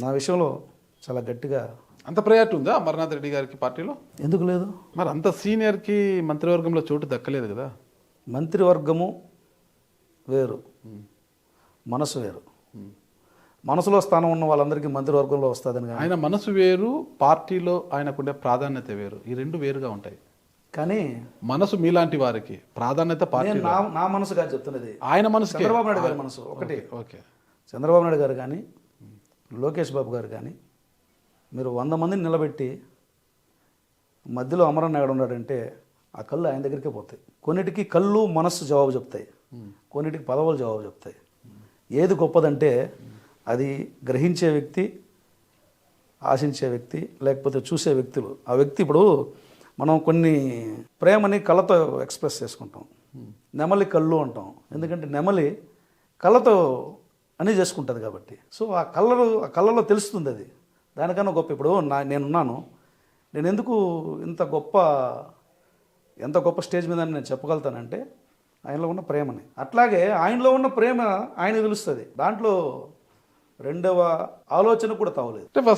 నా విషయంలో చాలా గట్టిగా. అంత ప్రయారిటీ ఉందా అమర్నాథ్ రెడ్డి గారికి పార్టీలో? ఎందుకు లేదు? మరి అంత సీనియర్కి మంత్రివర్గంలో చోటు దక్కలేదు కదా? మంత్రివర్గము వేరు, మనసు వేరు. మనసులో స్థానం ఉన్న వాళ్ళందరికీ మంత్రివర్గంలో వస్తుందని కానీ ఆయన మనసు వేరు, పార్టీలో ఆయనకుండే ప్రాధాన్యత వేరు, ఈ రెండు వేరుగా ఉంటాయి. కానీ మనసు మీలాంటి వారికి ప్రాధాన్యత పార్టీ, నేను నా మనసుగా చెప్తున్నది. ఆయన మనసు చంద్రబాబు నాయుడు గారి మనసు ఒకటి. ఓకే, చంద్రబాబు నాయుడు గారు కానీ లోకేష్ బాబు గారు కానీ మీరు 100 మందిని నిలబెట్టి మధ్యలో అమరన్న ఎక్కడ ఉన్నాడంటే ఆ కళ్ళు ఆయన దగ్గరికే పోతాయి. కొన్నిటికి కళ్ళు మనస్సు జవాబు చెప్తాయి, కొన్నిటికి పదవులు జవాబు చెప్తాయి. ఏది గొప్పదంటే అది గ్రహించే వ్యక్తి, ఆశించే వ్యక్తి, లేకపోతే చూసే వ్యక్తులు. ఆ వ్యక్తి ఇప్పుడు మనం కొన్ని ప్రేమని కళ్ళతో ఎక్స్ప్రెస్ చేసుకుంటాం. నెమలి కళ్ళు అంటాం, ఎందుకంటే నెమలి కళ్ళతో అని చేసుకుంటుంది కాబట్టి. సో ఆ కళ్ళలో తెలుస్తుంది అది. దానికన్నా గొప్ప ఇప్పుడు నేనున్నాను, నేను ఎందుకు ఎంత గొప్ప స్టేజ్ మీద నేను చెప్పగలుగుతానంటే ఆయనలో ఉన్న ప్రేమని. అట్లాగే ఆయనలో ఉన్న ప్రేమ ఆయనకు తెలుస్తుంది. దాంట్లో రెండవ ఆలోచన కూడా తావలేదు.